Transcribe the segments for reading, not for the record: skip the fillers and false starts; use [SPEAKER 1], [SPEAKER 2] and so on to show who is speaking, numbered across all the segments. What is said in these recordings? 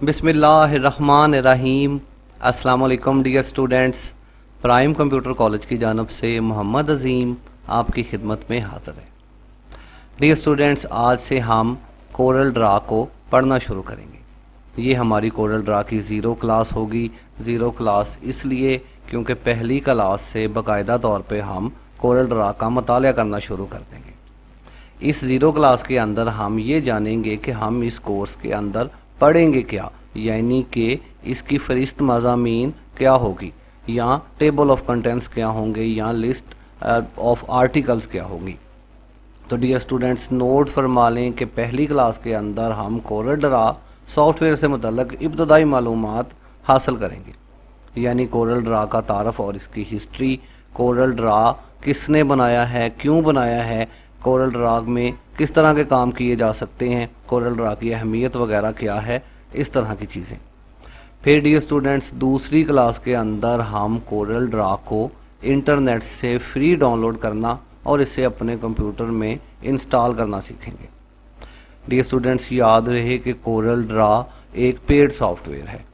[SPEAKER 1] बिस्मिल्लाहिर्रहमानिर्रहीम। अस्सलाम वालेकुम dear students. Prime Computer College की जानब से मोहम्मद अज़ीम आपकी खिदमत में हाज़िर है। डियर स्टूडेंट्स, आज से हम कोरल ड्रा को पढ़ना शुरू करेंगे। ये हमारी कोरल ड्रा की ज़ीरो क्लास होगी। ज़ीरो क्लास इसलिए क्योंकि पहली क्लास से बाकायदा तौर पे हम कोरल ड्रा का मुतालिया करना शुरू कर देंगे। इस ज़ीरो क्लास के अंदर हम ये जानेंगे कि हम इस कोर्स के अंदर पढ़ेंगे क्या, यानी कि इसकी फ़हरिस्त मज़ामीन क्या होगी, या टेबल ऑफ कंटेंट्स क्या होंगे, या लिस्ट ऑफ आर्टिकल्स क्या होंगी। तो डियर स्टूडेंट्स, नोट फरमा लें कि पहली क्लास के अंदर हम कोरल ड्रा सॉफ्टवेयर से मुतल्लिक़ इब्तदाई मालूमात हासिल करेंगे, यानी कोरल ड्रा का तारफ़ और इसकी हिस्ट्री, कोरल ड्रा किसने बनाया है, क्यों बनाया है, कोरल ड्रा में किस तरह के काम किए जा सकते हैं, कोरल ड्रा की अहमियत वगैरह क्या है, इस तरह की चीज़ें। फिर डियर स्टूडेंट्स, दूसरी क्लास के अंदर हम कोरल ड्रा को इंटरनेट से फ्री डाउनलोड करना और इसे अपने कंप्यूटर में इंस्टॉल करना सीखेंगे। डियर स्टूडेंट्स, याद रहे कि कोरल ड्रा एक पेड सॉफ्टवेयर है।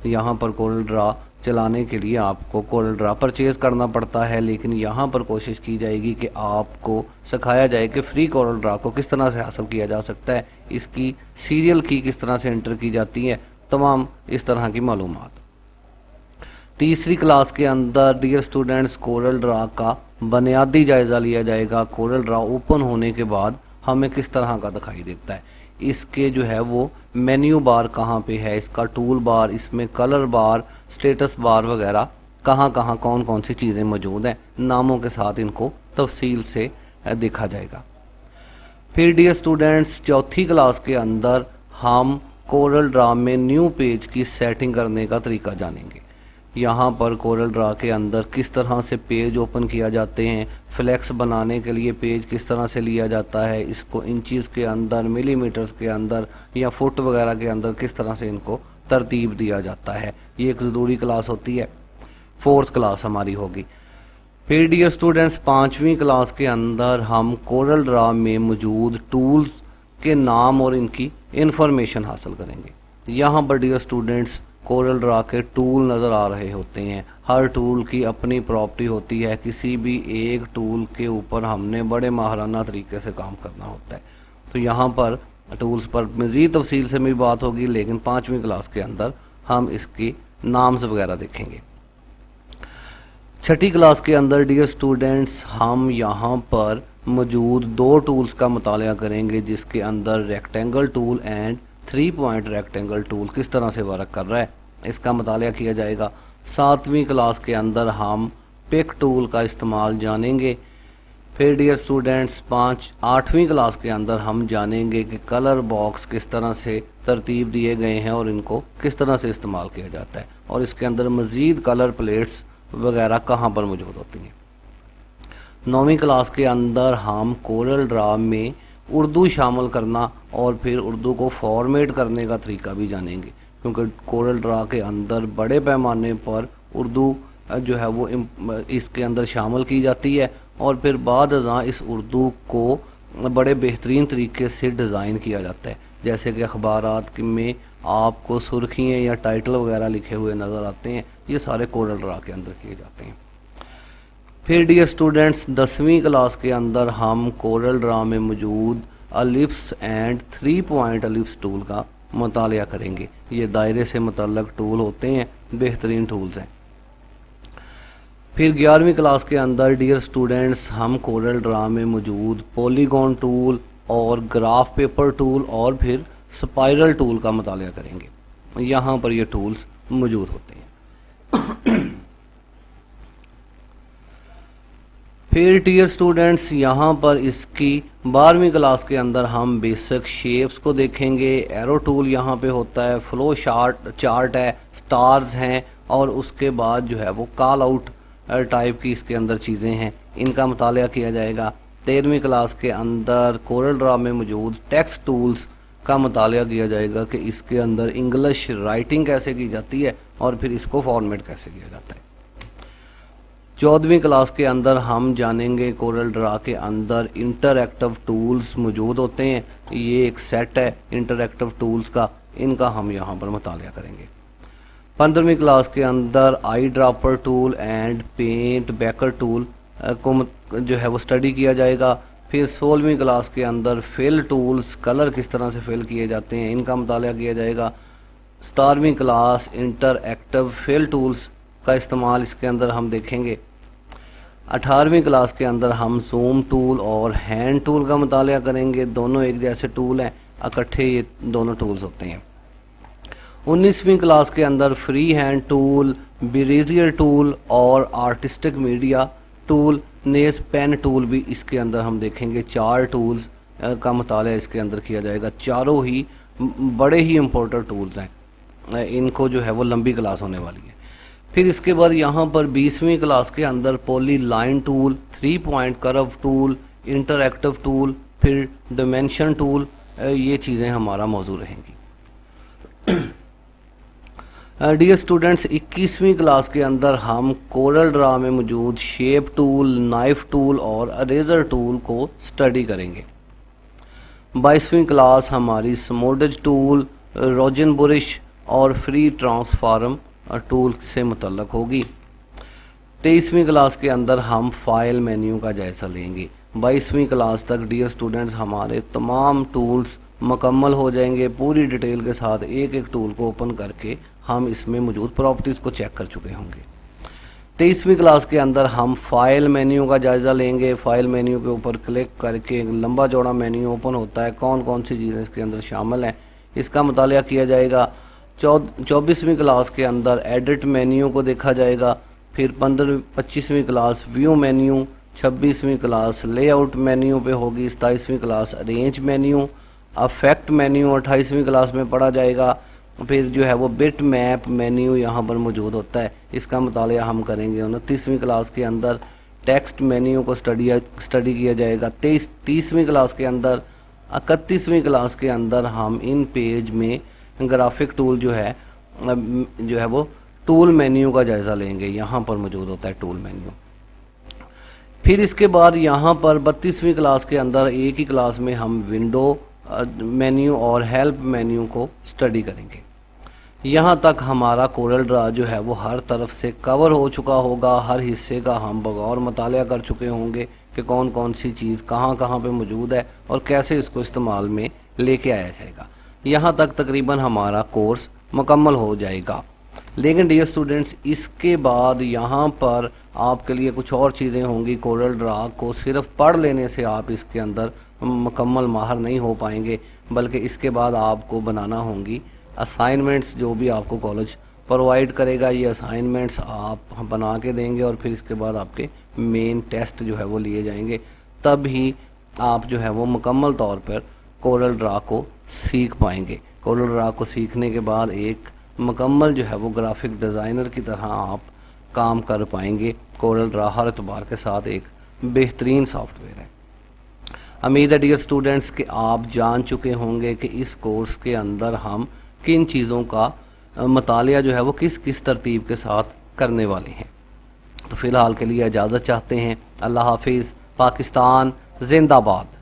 [SPEAKER 1] यहाँ पर कोरल ड्रा चलाने के लिए आपको कोरल ड्रा परचेज़ करना पड़ता है, लेकिन यहाँ पर कोशिश की जाएगी कि आपको सिखाया जाए कि फ्री कोरल ड्रा को किस तरह से हासिल किया जा सकता है, इसकी सीरियल की किस तरह से एंटर की जाती है, तमाम इस तरह की मालूमात। तीसरी क्लास के अंदर डियर स्टूडेंट्स, कोरल ड्रा का बुनियादी जायज़ा लिया जाएगा। कोरल ड्रा ओपन होने के बाद हमें किस तरह का दिखाई देता है, इसके जो है वो मेन्यू बार कहाँ पे है, इसका टूल बार, इसमें कलर बार, स्टेटस बार वगैरह कहाँ कहाँ कौन कौन सी चीज़ें मौजूद हैं, नामों के साथ इनको तफसील से देखा जाएगा। फिर डियर स्टूडेंट्स, चौथी क्लास के अंदर हम कोरल ड्रा में न्यू पेज की सेटिंग करने का तरीका जानेंगे। यहाँ पर कोरल ड्रा के अंदर किस तरह से पेज ओपन किया जाते हैं, फ्लैक्स बनाने के लिए पेज किस तरह से लिया जाता है, इसको इंचज़ के अंदर, मिलीमीटर्स के अंदर या फुट वगैरह के अंदर किस तरह से इनको तरतीब दिया जाता है, ये एक ज़रूरी क्लास होती है। फोर्थ क्लास हमारी होगी। फिर डियर स्टूडेंट्स, पाँचवीं क्लास के अंदर हम कोरल ड्रा में मौजूद टूल्स के नाम और इनकी इंफॉर्मेशन हासिल करेंगे। यहाँ पर डियर स्टूडेंट्स कोरल ड्रा के टूल नज़र आ रहे होते हैं। हर टूल की अपनी प्रॉपर्टी होती है। किसी भी एक टूल के ऊपर हमने बड़े माहराना तरीके से काम करना होता है। तो यहाँ पर टूल्स पर मज़ीद तफसील से मेरी बात होगी, लेकिन पाँचवीं क्लास के अंदर हम इसकी नाम्स वगैरह देखेंगे। छठी क्लास के अंदर डियर स्टूडेंट्स हम यहाँ पर मौजूद दो टूल्स का मुतालिया करेंगे, जिसके अंदर rectangle tool and 3 point rectangle tool किस तरह से वर्क कर रहा है, इसका मुतालिया किया जाएगा। सातवीं क्लास के अंदर हम पिक टूल का इस्तेमाल जानेंगे। फिर डियर स्टूडेंट्स, आठवीं क्लास के अंदर हम जानेंगे कि कलर बॉक्स किस तरह से तरतीब दिए गए हैं और इनको किस तरह से इस्तेमाल किया जाता है, और इसके अंदर मज़ीद कलर प्लेट्स वगैरह कहाँ पर मौजूद होती हैं। नौवीं क्लास के अंदर हम कोरल ड्रा में उर्दू शामिल करना और फिर उर्दू को फॉर्मेट करने का तरीका भी जानेंगे, क्योंकि कोरल ड्रा के अंदर बड़े पैमाने पर उर्दू जो है वो इसके अंदर शामिल की जाती है, और फिर बाद अज़ां इस उर्दू को बड़े बेहतरीन तरीके से डिज़ाइन किया जाता है। जैसे कि अखबारात में आपको सुर्खियाँ या टाइटल वगैरह लिखे हुए नज़र आते हैं, ये सारे कोरल ड्रा के अंदर किए जाते हैं। फिर डियर स्टूडेंट्स, 10वीं क्लास के अंदर हम कोरल ड्रा में मौजूद अलिप्स एंड 3 पॉइंट अलिप्स टूल का मुतालिया करेंगे। ये दायरे से मुतल्लक टूल होते हैं, बेहतरीन टूल्स हैं। फिर 11वीं क्लास के अंदर डियर स्टूडेंट्स हम कोरल ड्रा में मौजूद पॉलीगॉन टूल और ग्राफ पेपर टूल और फिर स्पाइरल टूल का मुतालिया करेंगे। यहाँ पर ये टूल्स मौजूद होते हैं। फिर डियर स्टूडेंट्स, यहाँ पर इसकी 12वीं क्लास के अंदर हम बेसिक शेप्स को देखेंगे। एरो टूल यहाँ पे होता है, फ्लो चार्ट है, स्टार्स हैं, और उसके बाद जो है वो कॉल आउट टाइप की इसके अंदर चीज़ें हैं, इनका मुतालिया किया जाएगा। 13वीं क्लास के अंदर कोरल ड्रा में मौजूद टेक्स्ट टूल्स کا مطالعہ کیا جائے گا کہ اس کے اندر انگلش رائٹنگ کیسے کی جاتی ہے اور پھر اس کو فارمیٹ کیسے کیا جاتا ہے۔ 14ویں کلاس کے اندر ہم جانیں گے کورل ڈرا کے اندر انٹر-ایکٹیو ٹولز موجود ہوتے ہیں، یہ ایک سیٹ ہے انٹر-ایکٹیو ٹولز کا، ان کا ہم یہاں پر مطالعہ کریں گے۔ 15ویں کلاس کے اندر eyedropper tool and paint bucket tool کو جو ہے وہ اسٹڈی کیا جائے گا۔ پھر 16ویں کلاس کے اندر فل ٹولز، کلر کس طرح سے فل کیے جاتے ہیں، ان کا مطالعہ کیا جائے گا۔ 17ویں کلاس انٹر-ایکٹیو فل ٹولز کا استعمال اس کے اندر ہم دیکھیں گے۔ 18ویں کلاس کے اندر ہم زوم ٹول اور ہینڈ ٹول کا مطالعہ کریں گے، دونوں ایک جیسے ٹول ہیں، اکٹھے یہ دونوں ٹولز ہوتے ہیں۔ 19ویں کلاس کے اندر فری ہینڈ ٹول، بیریزیئر ٹول اور آرٹسٹک میڈیا ٹول، نیز پین ٹول بھی اس کے اندر ہم دیکھیں گے۔ 4 ٹولز کا مطالعہ اس کے اندر کیا جائے گا، چاروں ہی بڑے ہی امپورٹنٹ ٹولز ہیں، ان کو جو ہے وہ لمبی کلاس ہونے والی ہے۔ پھر اس کے بعد یہاں پر 20ویں کلاس کے اندر پولی لائن ٹول، 3 پوائنٹ کرو ٹول، انٹر-ایکٹیو ٹول، پھر ڈائمینشن ٹول، یہ چیزیں ہمارا موضوع رہیں گی۔ ڈیئر اسٹوڈنٹس، 21ویں کلاس کے اندر ہم کورل ڈرا میں موجود شیپ ٹول، نائف ٹول اور اریزر ٹول کو اسٹڈی کریں گے۔ 22ویں کلاس ہماری سموڈج ٹول، روجن برش اور فری ٹرانسفارم ٹول سے متعلق ہوگی۔ 23ویں کلاس کے اندر ہم فائل مینیو کا جائزہ لیں گے۔ 22ویں کلاس تک ڈیئر اسٹوڈنٹس ہمارے تمام ٹولز مکمل ہو جائیں گے، پوری ڈیٹیل کے ساتھ ایک ایک ٹول کو اوپن کر کے ہم اس میں موجود پراپرٹیز کو چیک کر چکے ہوں گے۔ 23ویں کلاس کے اندر ہم فائل مینیو کا جائزہ لیں گے۔ فائل مینیو کے اوپر کلک کر کے لمبا چوڑا مینیو اوپن ہوتا ہے، کون کون سی چیزیں اس کے اندر شامل ہیں، اس کا مطالعہ کیا جائے گا۔ 24ویں کلاس کے اندر ایڈٹ مینیو کو دیکھا جائے گا۔ پھر 25ویں کلاس ویو مینیو، 26ویں کلاس لے آؤٹ مینیو پہ ہوگی، 27ویں class arrange menu, effect menu 28ویں کلاس میں پڑھا جائے گا۔ پھر جو ہے وہ بٹ میپ مینیو یہاں پر موجود ہوتا ہے، اس کا مطالعہ ہم کریں گے۔ 29ویں کلاس کے اندر ٹیکسٹ مینیو کو اسٹڈی کیا جائے گا۔ 30ویں کلاس کے اندر 31ویں کلاس کے اندر ہم ان پیج میں گرافک ٹول جو ہے وہ ٹول مینیو کا جائزہ لیں گے، یہاں پر موجود ہوتا ہے ٹول مینیو۔ پھر اس کے بعد یہاں پر 32ویں کلاس کے اندر ایک ہی کلاس میں ہم ونڈو مینیو اور ہیلپ مینیو کو اسٹڈی کریں گے۔ یہاں تک ہمارا کورل ڈرا جو ہے وہ ہر طرف سے کور ہو چکا ہوگا، ہر حصے کا ہم بغور مطالعہ کر چکے ہوں گے کہ کون کون سی چیز کہاں کہاں پہ موجود ہے اور کیسے اس کو استعمال میں لے کے آیا جائے گا۔ یہاں تک تقریباً ہمارا کورس مکمل ہو جائے گا۔ لیکن ڈیئر اسٹوڈنٹس، اس کے بعد یہاں پر آپ کے لیے کچھ اور چیزیں ہوں گی۔ کورل ڈرا کو صرف پڑھ لینے سے آپ اس کے اندر مکمل ماہر نہیں ہو پائیں گے، بلکہ اس کے بعد آپ کو بنانا ہوں گی اسائنمنٹس، جو بھی آپ کو کالج پرووائڈ کرے گا، یہ اسائنمنٹس آپ بنا کے دیں گے اور پھر اس کے بعد آپ کے مین ٹیسٹ جو ہے وہ لیے جائیں گے، تب ہی آپ جو ہے وہ مکمل طور پر کورل ڈرا کو سیکھ پائیں گے۔ کورل ڈرا کو سیکھنے کے بعد ایک مکمل جو ہے وہ گرافک ڈیزائنر کی طرح آپ کام کر پائیں گے۔ کورل ڈرا ہر اعتبار کے ساتھ ایک بہترین سافٹ ویئر ہے۔ امید ہے ڈیئر اسٹوڈنٹس کہ آپ جان چکے ہوں گے کہ اس کورس کے اندر ہم کن چیزوں کا مطالعہ جو ہے وہ کس کس ترتیب کے ساتھ کرنے والے ہیں۔ تو فی الحال کے لیے اجازت چاہتے ہیں۔ اللہ حافظ۔ پاکستان زندہ باد۔